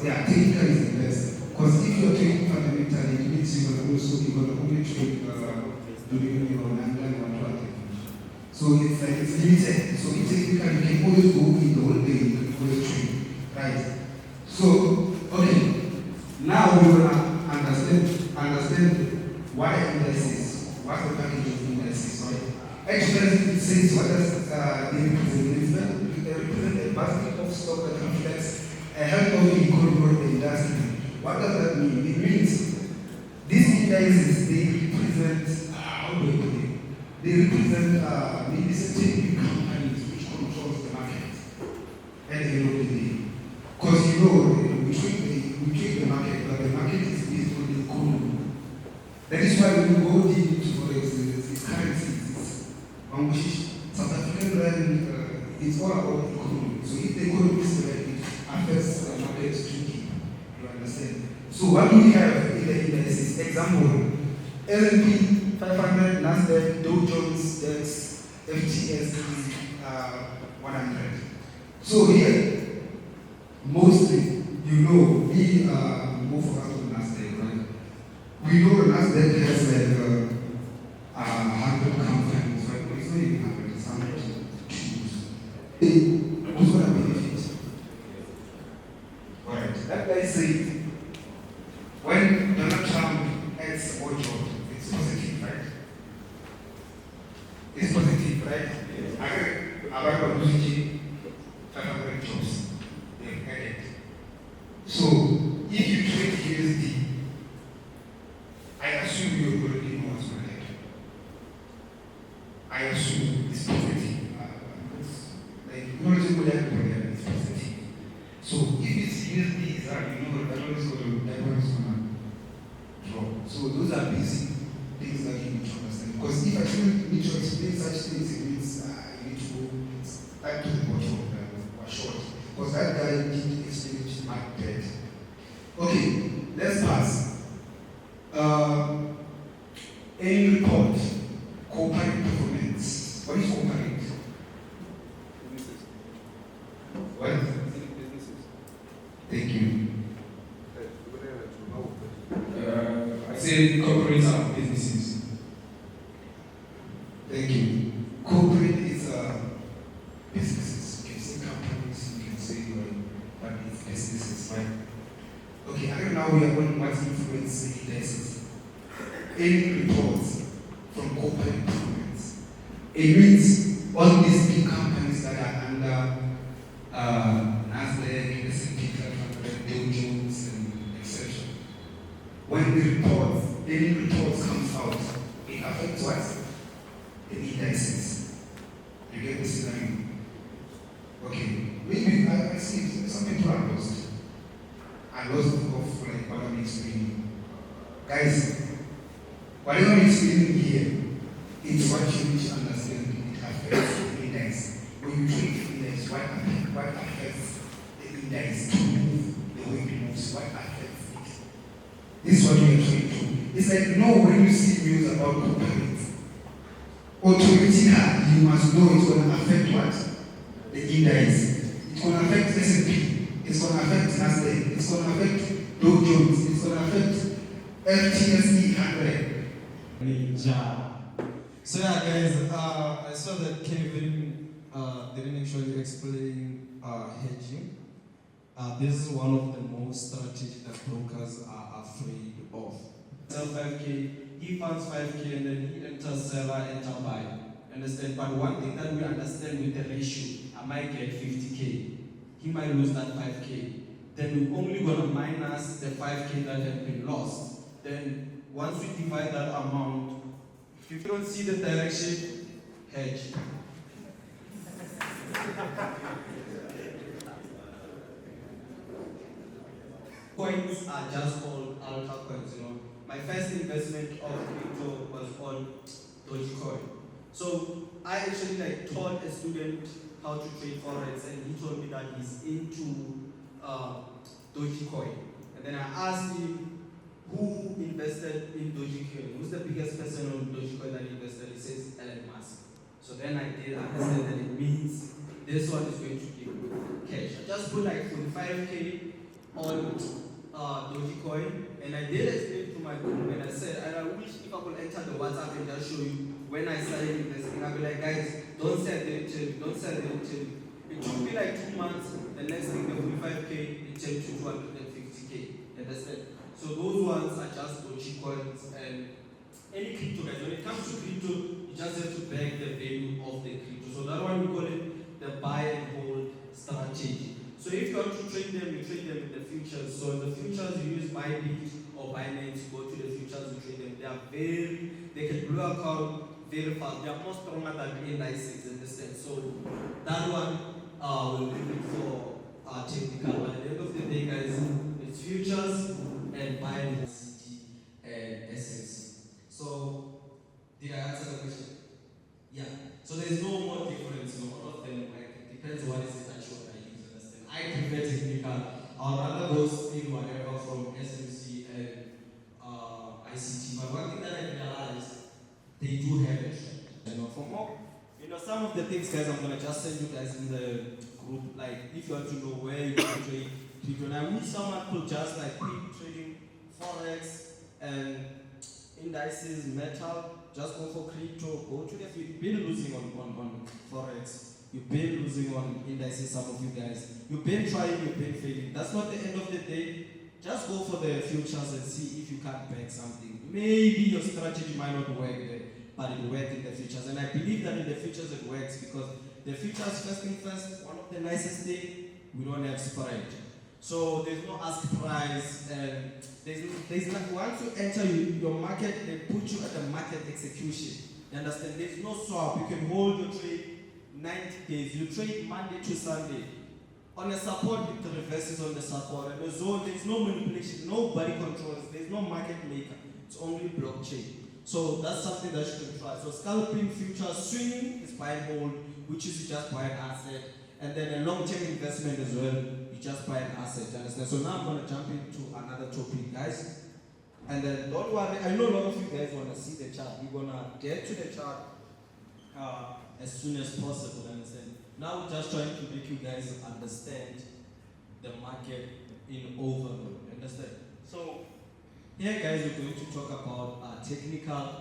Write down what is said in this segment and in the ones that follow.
yeah, technical is the best. Because if you're trading fundamentally, it means you're gonna only trade during your online one. So it's like it's limited. So in technical, you can always go in the whole day, you can always trade, right? So, okay, now we're gonna understand why indices, what's the package of indices, right? Actually, it says what does they represent? They represent a basket of stock that reflects a health of the economy or the industry. What does that mean? It means these indices, they represent, how do I put it? They represent maybe certain big companies which controls the market at the end of the day. Because you know, we trade the market, but the market is based on the economy. That is why when you go deep into Forex, it's currencies, on which South African rand, it's all about the economy. So if the economy is right, it affects the market tricky. You understand? So what do we have in the indices? Example, S&P 500, Nasdaq, Dow Jones, DAX, FTSE 100. So here, mostly, you know, we move focus on Nasdaq, right? We know Nasdaq has like 100 companies, right? But it's not even 100, it's 100 who's going to benefit? Alright, that guy said, when Donald Trump adds more jobs, it's positive, right? It's positive, right? About 500 jobs they've added. So if you trade USD, I assume you already know what's going to happen. I assume it's positive. Like knowledgeable everybody, it's positive. So if it's USD, you know that one is going to drop. So those are basic things that you need to understand. Because if I still need to explain such things, it means you need to go back to the bottom of the short. Because that guy did explain it to my bed. Okay, let's pass. Any report, corporate performance. What is corporate? What? Thank you. I say corporates are businesses. Thank you. Corporate is businesses. You can say companies, you can say but it's businesses, right? Okay, I don't know we are going what influence indices. Any reports from corporate performance. It means all these big companies that are under Nasdaq, S&P 500, Dow Jones, and etc. When the reports, any reports comes out, it affects what? The indices. You get the scenario? Okay. Maybe I see some people are lost. I'm lost of like what I'm explaining. Guys, whatever I'm explaining here, it's what you need to understand. It affects the index. When you trade the index, what affects the index to move the way it moves? What affects it? This is what we are trying to do. It's like, no, when you see news about corporates, automatically you must know it's going to affect what? The index. It's going to affect S&P. It's going to affect Nasdaq. It's going to affect Dow Jones. It's going to affect FTSE 100. Ninja. So yeah, guys, I saw that Kevin didn't actually explain hedging. This is one of the most strategies that brokers are afraid of. Sell 5K, he funds 5K, and then he enters seller, enter buy. Understand? But one thing that we understand with the ratio, I might get 50K. He might lose that 5K. Then we're only gonna minus the 5K that have been lost. Then once we divide that amount, if you don't see the direction, hedge. Coins are just all alpha coins, you know. My first investment of crypto was on Dogecoin. So I actually taught a student how to trade Forex, and he told me that he's into Dogecoin. And then I asked him who invested in Dogecoin, who's the biggest person on Dogecoin that invested. He says Elon Musk. So then I did understand that it means this one is going to give cash. I just put 45K on Dogecoin, and I did explain to my group, and I said, and I wish if I could enter the WhatsApp and just show you when I started investing, I'd be like, guys, don't sell the chill, don't sell the chill. It took me like 2 months, the next thing, the 45K, it changed to 250K, understand? So those ones are just Dogecoins, and any crypto, guys, when it comes to crypto, you just have to back the value of the crypto. So that one we call it the buy and hold strategy. So if you want to trade them, you trade them in the futures. So in the futures, you use Bybit or Binance, go to the futures, you trade them. They can blow account very fast. They are more stronger than indices, understand? So that one will be good for technical. But at the end of the day, guys, it's futures and Binance and essence. So did I answer the question? Yeah. So there's no more difference. All of them, like, it depends what is it that you want to use. Understand? I prefer technical. I'd rather go in whatever from SMC and ICT. But one thing that I realized, they do have a trend. For more, some of the things, guys, I'm gonna just send you guys in the group. Like, if you want to know where you can trade crypto, and I wish someone could just like keep trading Forex and indices, metal. Just go for crypto, go to the field. You've been losing on Forex. You've been losing on indices, some of you guys. You've been trying, you've been failing. That's not the end of the day. Just go for the futures and see if you can back something. Maybe your strategy might not work there, but it will work in the futures. And I believe that in the futures it works because the futures, first thing first, one of the nicest things, we don't have spread. So there's no ask price, and there's not, once you enter your market, they put you at the market execution. You understand? There's no swap. You can hold your trade 90 days. You trade Monday to Sunday. On a support, it reverses on the support. And the zone, there's no manipulation. Nobody controls. There's no market maker. It's only blockchain. So that's something that you can try. So scalping, futures, swinging is buy and hold, which is you just buy an asset. And then a long-term investment as well. Just buy an asset, understand? So now I'm going to jump into another topic, guys. And then don't worry, I know a lot of you guys want to see the chart. We're going to get to the chart as soon as possible, understand? Now we're just trying to make you guys understand the market in overall, understand? So here, guys, we're going to talk about technical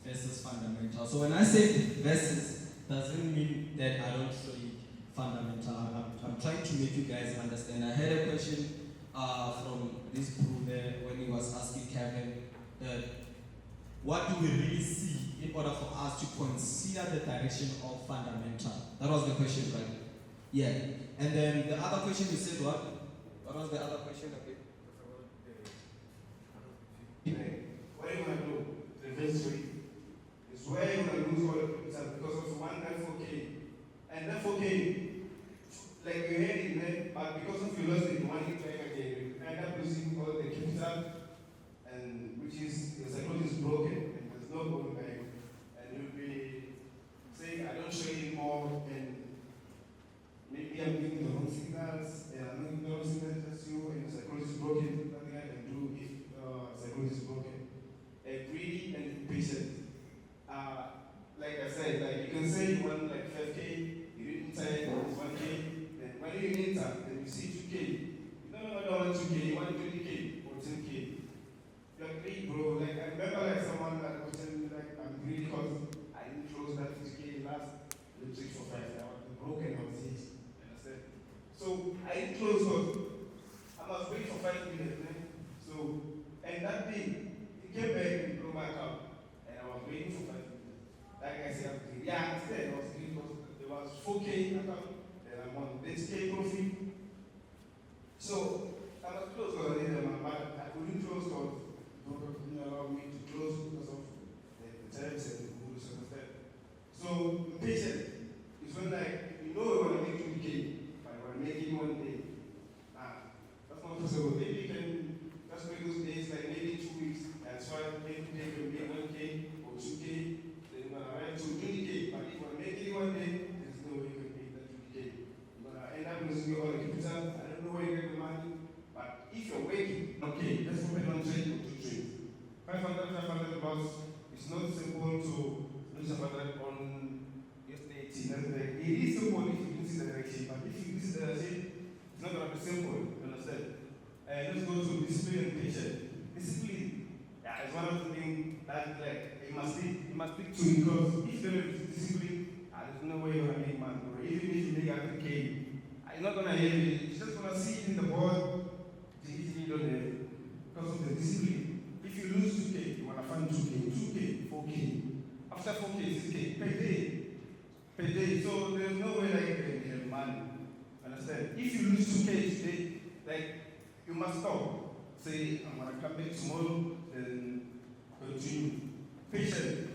versus fundamental. So when I say versus, doesn't mean that I don't show you fundamental. I'm trying to make you guys understand. I had a question from this group there when he was asking Kevin that what do we really see in order for us to consider the direction of fundamental? That was the question, right? Yeah. And then the other question you said what? What was the other question? What are you going to do? Reverse rate. It's where you're going to lose all the capital because of one F4K. And F4K, like you had in there, but because of you lost it, money trying again, you end up losing all the capital, and which is your psychology is broken, and there's no going back. And you'll be saying, I don't trade anymore, and maybe I'm giving the wrong signals, and I'm not giving the wrong signals as you, and your psychology is broken. Nothing I can do if psychology is broken. Greedy and patient. Like I said, like you can say you want like 5K, you didn't say it's 1K, then when you enter, then you see 2K. You don't want 2K, you want 20K or 10K. You're greedy, bro. Like I remember like someone that was telling me like I'm greedy because I didn't close that 50K last 6 or 5. I was broken, I was hit. Understand? So I didn't close because I was waiting for 5 minutes, man. So and that day, it came back and blew my account. And I was waiting for 5 minutes. Like I said, yeah, instead I was green because there was 4K account, and I'm on 8K profit. So I was close because I needed my bag. I couldn't close because the broker couldn't allow me to close because of the terms and the rules and stuff. So patient is when like you know we want to make 20K, but we want to make it one day. That's not possible. Maybe you can just make those days like maybe 2 weeks. That's why maybe you can make 1K or 2K. To 20K, but if I make it one day, there's no way you can make that 20K. You're gonna end up losing all the capital. I don't know where you get the money, but if you're waiting, okay, let's open one trade or 2 trades. 500 bucks. It's not simple to lose 500 on yesterday. It is simple if you do see the direction, but if you do see the direction, it's not gonna be simple. You understand? let's go to discipline and patience. Discipline, yeah, is one of the things that like you must stick to, because if you don't have discipline, there's no way you're gonna make money. Or even if you make 100K, you're not gonna have it. You're just gonna see it in the board. You don't have it because of the discipline. If you lose 2K, you wanna find 2K, 4K. After 4K, 6K, payday. So there's no way like you can have money. Understand? If you lose 2K today, like you must stop. Say, I'm gonna come back tomorrow and continue. Patient.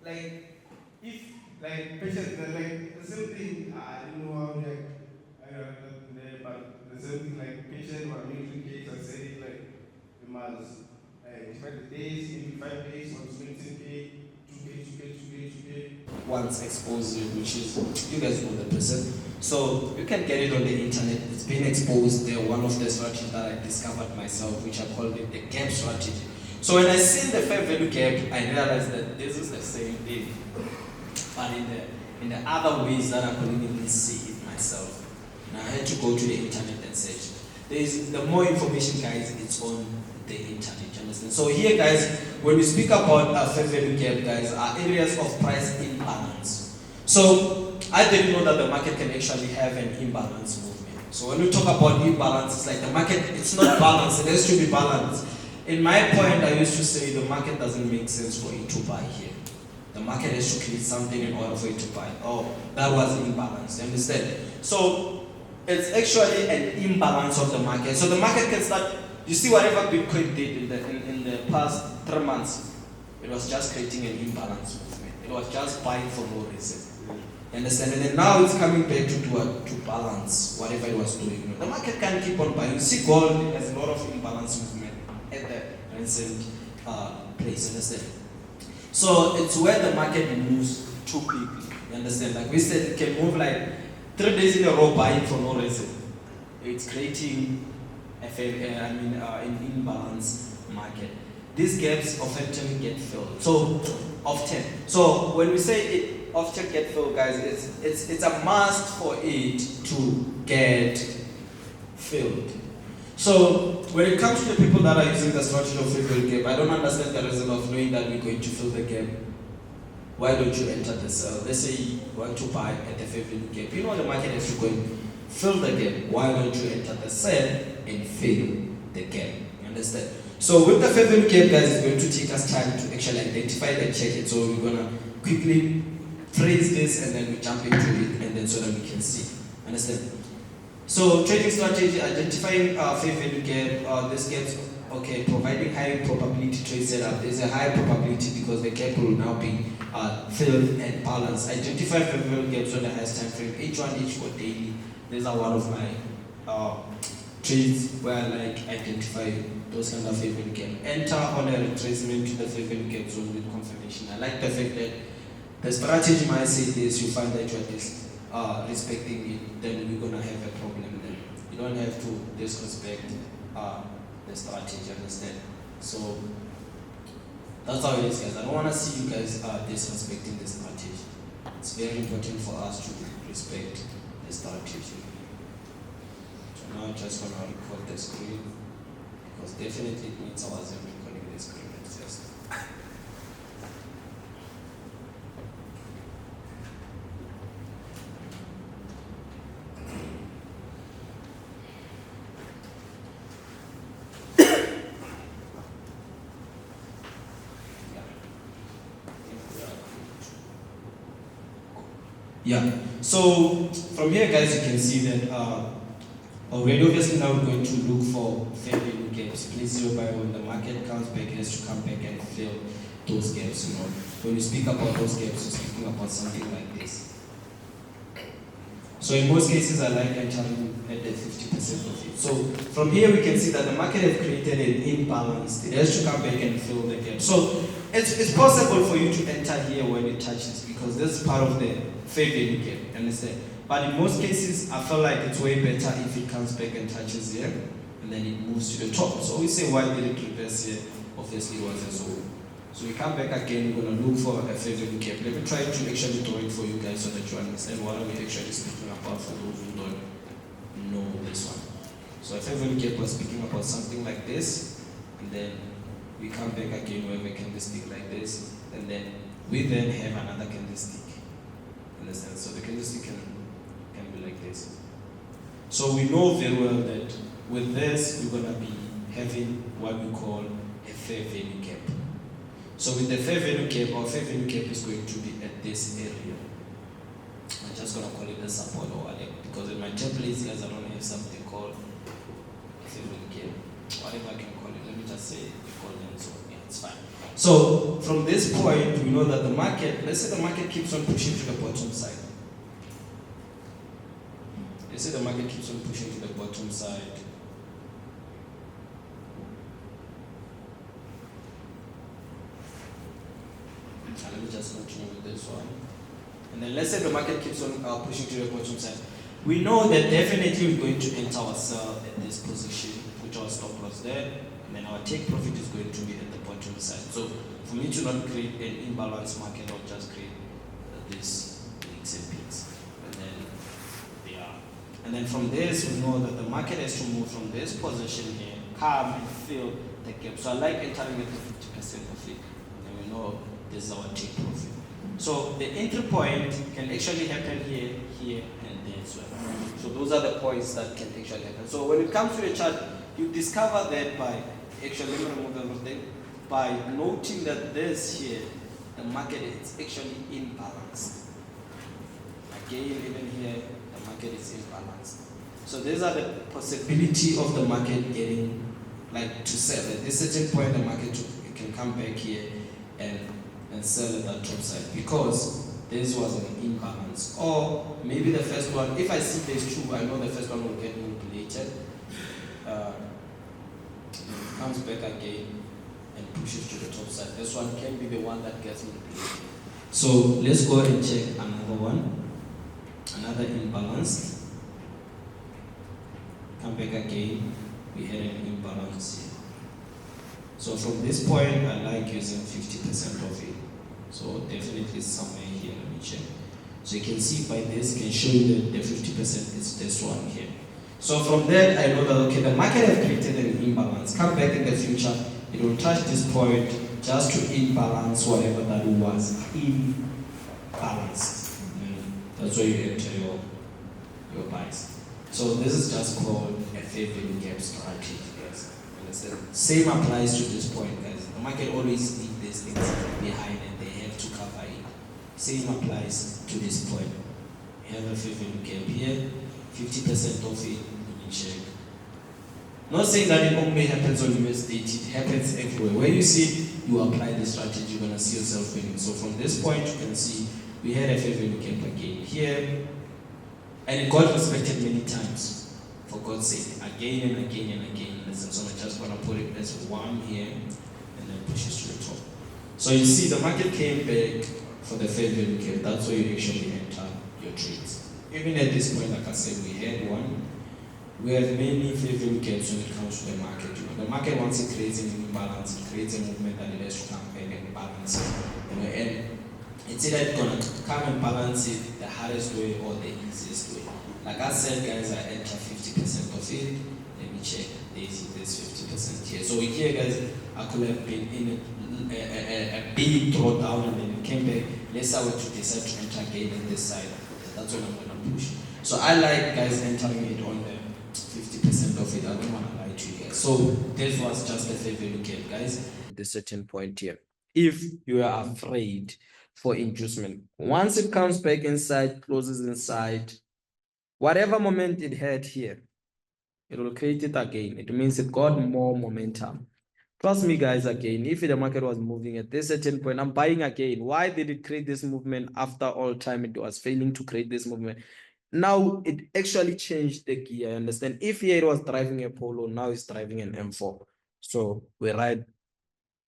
Like if patient, like the same thing. I don't know how like but the same thing like patient or military case. I said it like you must expect the days, maybe 5 days, or 20K, 2K. Once exposed, which is, you guys know the person. So you can get it on the internet. It's been exposed. They're one of the strategies that I discovered myself, which I called it the gap strategy. So when I seen the fair value gap, I realized that this is the same thing, but in the other ways that I couldn't even see it myself. And I had to go to the internet and search. The more information, guys, it's on the internet. You understand? So here, guys, when we speak about fair value gap, guys, are areas of price imbalance. So I didn't know that the market can actually have an imbalance movement. So when we talk about imbalance, it's like the market, it's not balanced, it has to be balanced. In my point, I used to say the market doesn't make sense for it to buy here. The market has to create something in order for it to buy. Oh, that was imbalanced, you understand? So it's actually an imbalance of the market. So the market can start, you see whatever Bitcoin did in the past 3 months, it was just creating an imbalance movement. It was just buying for no reason. You understand? And then now it's coming back to do what? To balance whatever it was doing. The market can keep on buying. You see gold has a lot of imbalance movement at the recent place. You understand? So it's where the market moves too quickly. You understand? Like we said, it can move like 3 days in a row buying for no reason. It's creating an imbalance market. These gaps often get filled. So when we say it often get filled, guys, it's a must for it to get filled. So when it comes to the people that are using the strategy of fair value gap, I don't understand the reason of knowing that we're going to fill the gap. Why don't you enter the sell? Let's say you want to buy at the fair value gap. You know the market has to go and fill the gap. Why don't you enter the sell and fill the gap? You understand? So with the fair value gap, guys, it's going to take us time to actually identify and check it. So we're gonna quickly phrase this and then we jump into it, and then so that we can see. Understand? So trading strategy, identifying fair value gap. This gap, okay, providing high probability trade setup. There's a high probability because the gap will now be filled and balanced. Identify fair value gaps on the highest time frame. H1, H4 daily. These are one of my trades where I like identify those kind of fair value gap. Enter on a retracement to the fair value gap zone with confirmation. I like the fact that the strategy might say this, you find that you're respecting it, then we're gonna have a problem then. You don't have to disrespect the strategy, understand? So that's how it is, guys. I don't wanna see you guys disrespecting the strategy. It's very important for us to respect the strategy. So now I'm just gonna record the screen, because definitely it needs hours of recording the screen first. Yeah, so from here, guys, you can see that already obviously now we're going to look for fair value gaps. Please zero by when the market comes back, it has to come back and fill those gaps. You know, when you speak about those gaps, you're speaking about something like this. So in most cases, I like entering at the 50% of it. So from here, we can see that the market has created an imbalance. It has to come back and fill the gap. So it's possible for you to enter here when it touches, because this is part of the fair value gap, understand? But in most cases, I feel like it's way better if it comes back and touches here, and then it moves to the top. So we say, why did it reverse here? Obviously, it was a zone. So we come back again, we're going to look for a fair value gap. Let me try to actually draw it for you guys so that you understand what are we actually speaking about for those who don't know this one. So a fair value gap was speaking about something like this, and then we come back again, we have a candlestick like this, and then we then have another candlestick. Understand? So the candlestick can be like this. So we know very well that with this we're gonna be having what we call a fair value gap. So with the fair value gap, our fair value gap is going to be at this area. I'm just gonna call it a support or whatever, because in my templates, guys, I don't have something called fair value gap. Whatever I can call it, let me just say call it, so yeah, it's fine. So from this point, we know that the market, let's say the market keeps on pushing to the bottom side. Let's say the market keeps on pushing to the bottom side. Let me just continue with this one. And then let's say the market keeps on pushing to the bottom side. We know that definitely we're going to enter our sell at this position, which our stop loss there, and then our take profit is going to be at the bottom side. So for me to not create an imbalanced market, I'll just create this peaks and peaks. And then they are. And then from this, we know that the market has to move from this position here, come and fill the gap. So I like entering at the 50% of it. And we know this is our take profit. So the entry point can actually happen here, here, and there as well. So those are the points that can actually happen. So when it comes to a chart, you discover that by actually, let me remove everything, by noting that this here, the market is actually imbalanced. Again, even here, the market is imbalanced. So these are the possibility of the market getting like to sell. At this certain point, the market can come back here and sell at that top side, because this was an imbalance. Or maybe the first one, if I see there's two, I know the first one will get manipulated. It comes back again and pushes to the top side. This one can be the one that gets manipulated. So let's go and check another one. Another imbalance. Come back again. We had an imbalance here. So from this point, I like using 50% of it. So definitely somewhere here, let me check. So you can see by this, can show you that the 50% is this one here. So from that, I know that, okay, the market has created an imbalance. Come back in the future, it will touch this point just to imbalance whatever that was imbalanced. That's why you enter your buys. So this is just called a fair value gap strategy, guys. Understand? Same applies to this point, guys. The market always leaves these things behind and they have to cover it. Same applies to this point. We have a fair value gap here, 50% of it, let me check. Not saying that it only happens on USD, it happens everywhere. Where you see, you apply the strategy, you're gonna see yourself winning. So from this point, you can see we had a fair value gap again here, and it got respected many times, for God's sake, again and again and again. So I'm just gonna put it as one here, and then push it to the top. So you see the market came back for the fair value gap. That's where you actually enter your trades. Even at this point, like I said, we had one. We have many fair value gaps when it comes to the market. The market, once it creates an imbalance, it creates a movement that it has to come back and balance it. And it's either going to come and balance it the hardest way or the easiest way. Like I said, guys, I enter 50% of it. Let me check. There's 50% here. So here, guys, I could have been in a big drawdown and then it came back. Let's say I were to decide to enter again on this side. That's what I'm going to push. So I like, guys, entering it on the 50% of it. I don't want to lie to you guys. So this was just a fair value gap, guys. At a certain point here. If you are afraid for inducement, once it comes back inside, closes inside, whatever moment it had here, it will create it again. It means it got more momentum. Trust me, guys, again, if the market was moving at this certain point, I'm buying again. Why did it create this movement after all time it was failing to create this movement? Now it actually changed the gear. Understand? If here it was driving a Polo, now it's driving an M4. So we're right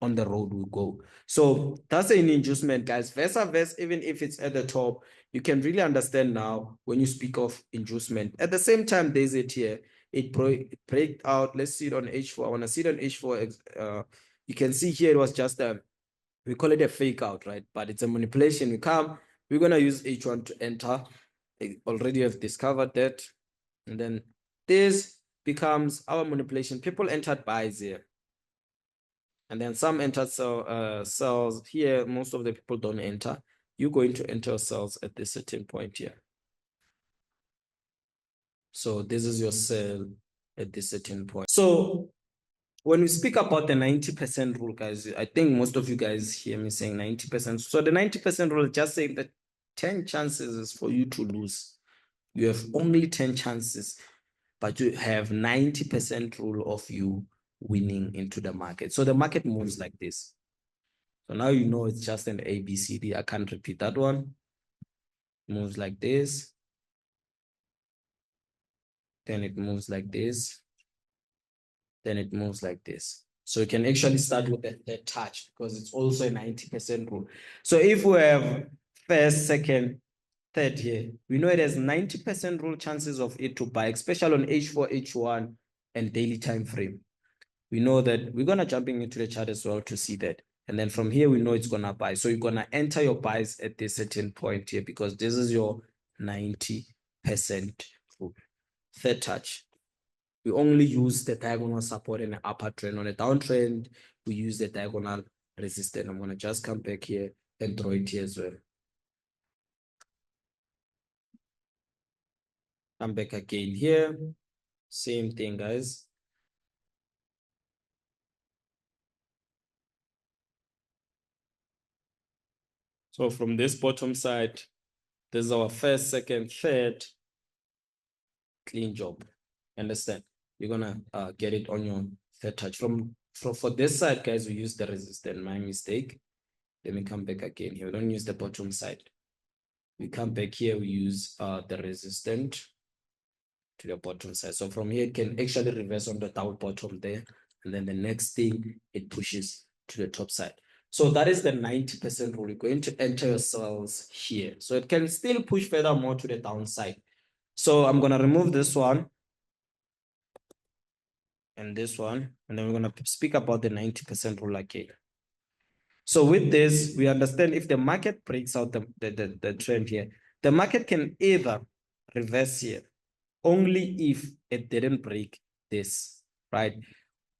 on the road we go. So that's an inducement, guys. Verse, even if it's at the top, you can really understand now when you speak of inducement. At the same time, there's it here. It break out. Let's see it on H4. I want to see it on H4. You can see here it was just a, we call it a fake out, right? But it's a manipulation. We're gonna use H1 to enter. I already have discovered that. And then this becomes our manipulation. People entered buys here. And then some entered sells here. Most of the people don't enter. You're going to enter sells at this certain point here. So this is your sell at this certain point. So when we speak about the 90% rule, guys, I think most of you guys hear me saying 90%. So the 90% rule is just saying that 10 chances is for you to lose. You have only 10 chances, but you have 90% rule of you winning into the market. So the market moves like this. So now you know it's just an ABCD. I can't repeat that one. Moves like this. Then it moves like this. Then it moves like this. So you can actually start with the touch because it's also a 90% rule. So if we have first, second, third here, we know it has 90% rule chances of it to buy, especially on H4, H1, and daily time frame. We know that we're gonna jumping into the chart as well to see that. And then from here, we know it's gonna buy. So you're gonna enter your buys at this certain point here because this is your 90% rule. Third touch. We only use the diagonal support in the upper trend. On a downtrend, we use the diagonal resistance. I'm gonna just come back here and draw it here as well. Come back again here. Same thing, guys. So from this bottom side, this is our first, second, third clean job. Understand? You're gonna get it on your third touch. For this side, guys, we use the resistance. My mistake. Let me come back again here. We don't use the bottom side. We come back here, we use the resistance to the bottom side. So from here, it can actually reverse on the down bottom there. And then the next thing, it pushes to the top side. So that is the 90% rule. You're going to enter your cells here. So it can still push further more to the downside. So I'm going to remove this one and this one. And then we're going to speak about the 90% rule again. So with this, we understand if the market breaks out the trend here, the market can either reverse here only if it didn't break this, right?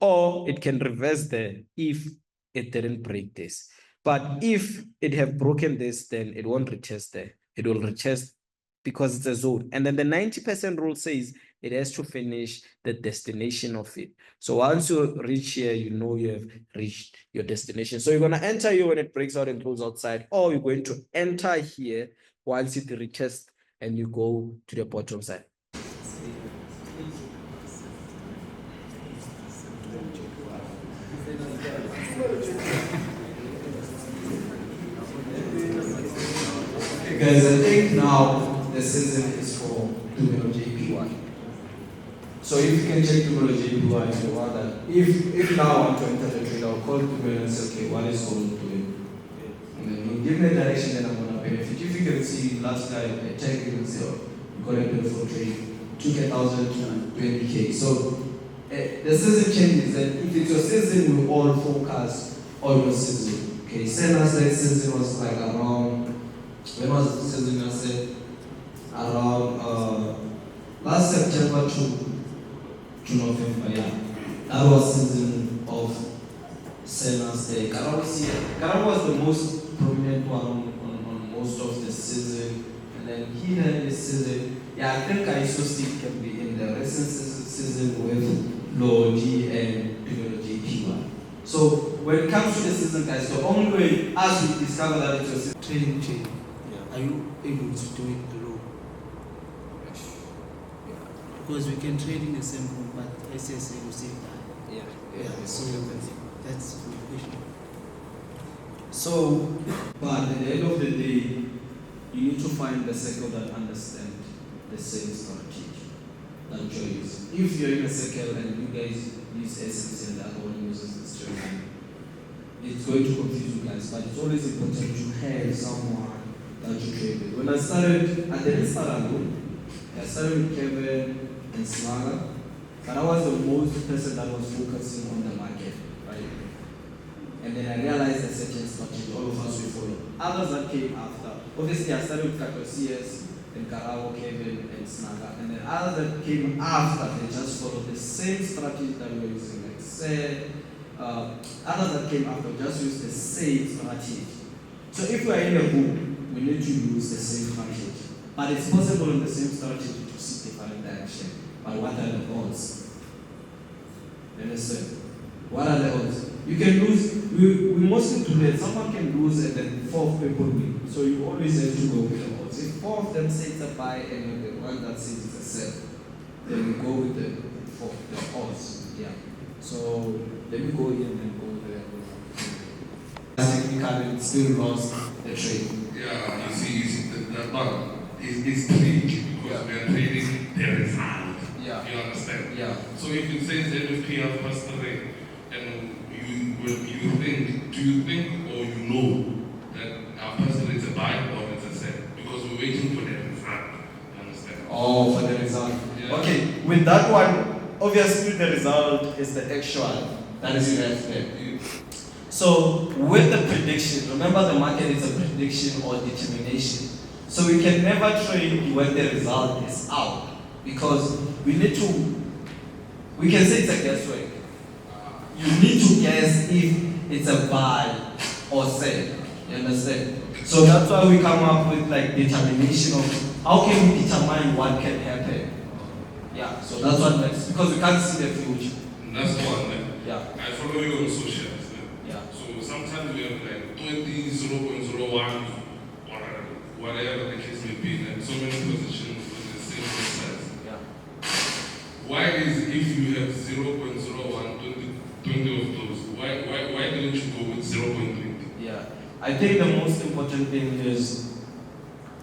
Or it can reverse there if it didn't break this. But if it have broken this, then it won't retest there. It will retest because it's a zone. And then the 90% rule says it has to finish the destination of it. So once you reach here, you know you have reached your destination. So you're going to enter here when it breaks out and goes outside, or you're going to enter here once it retests and you go to the bottom side. Guys, I think now the season is for Dumelo JPY. So if you can check Dumelo JPY, you want that. If now I want to enter the trade, I'll call Dumelo and say, okay, what is gold doing? And then you give me a direction that I'm going to benefit. If you can see last guy, I checked, you can say, oh, you got a beautiful trade, took 1,000 to 20K. So the season changes, and if it's your season, we all focus on your season. Okay, say Nasdaq season was like around. When was the season? I said around last September to November. Yeah, that was season of sellers day. Karabo was the most prominent one on most of the season, and then he had this season. Yeah, I think ISO can be in the recent season with Lodi and JPY. So when it comes to the season, guys, the only way as we discover that it's a season trading chain. Are you able to do it alone? Yeah. Because we can trade in the same room, but SSA will save time. Yeah. So that's the question. So, but at the end of the day, you need to find the circle that understand the same strategy that you use. If you're in a circle and you guys use SSA and the other one uses the strategy, it's going to confuse you guys. But it's always important to have someone that you trade with. When I started, I didn't start alone. I started with Kevin and Slaga, but I was the most person that was focusing on the market, right? And then I realized a certain strategy all of us will follow. Others that came after. Obviously, I started with Kato CS, then Karabo, Kevin, and Snaga. And then others that came after, they just followed the same strategy that we were using. Like said, others that came after just use the same strategy. So if we are in a boom, we need to use the same strategy. But it's possible in the same strategy to see different direction. But what are the odds? Understand? What are the odds? You can lose, we mostly do that. Someone can lose and then 4 people win. So you always have to go with the odds. If 4 of them say it's a buy and the one that says it's a sell, then we go with the odds. Yeah. So let me go in and go there. Technically, still lost the trade. Yeah, you see that one is tricky because we are trading the result. Yeah. You understand? Yeah. So if it says MFP of first trade, and do you think or you know that our first trade is a buy or it's a sell? Because we're waiting for the result. You understand? Oh, for the result. Yeah. Okay, with that one, obviously the result is the actual. That is right there. So with the prediction, remember the market is a prediction or determination. So we can never trade when the result is out because we can say it's a guesswork. You need to guess if it's a buy or sell. You understand? So that's why we come up with like determination of how can we determine what can happen. Yeah, so that's what next because we can't see the future. And that's the one. Yeah. I follow you on socials. Yeah. So sometimes we have like 20, 0.01, or whatever the case may be, and so many positions with the same size. Yeah. Why is if you have 0.01, 20 of those, why didn't you go with 0.20? Yeah. I think the most important thing is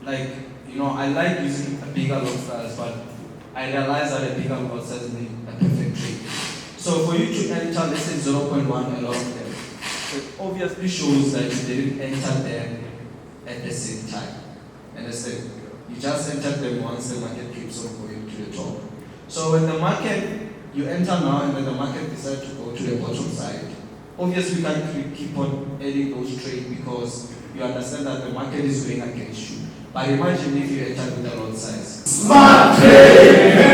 like, I like using a bigger lot size, but I realize that a bigger lot size is a perfect trade. So for you to enter, let's say 0.1 along them, it obviously shows that you didn't enter them at the same time. Understand? You just entered them once the market keeps on going to the top. So when the market, you enter now and then the market decides to go to the bottom side, obviously you can't keep on adding those trades because you understand that the market is going against you. But imagine if you enter with a lot size. Smart trade!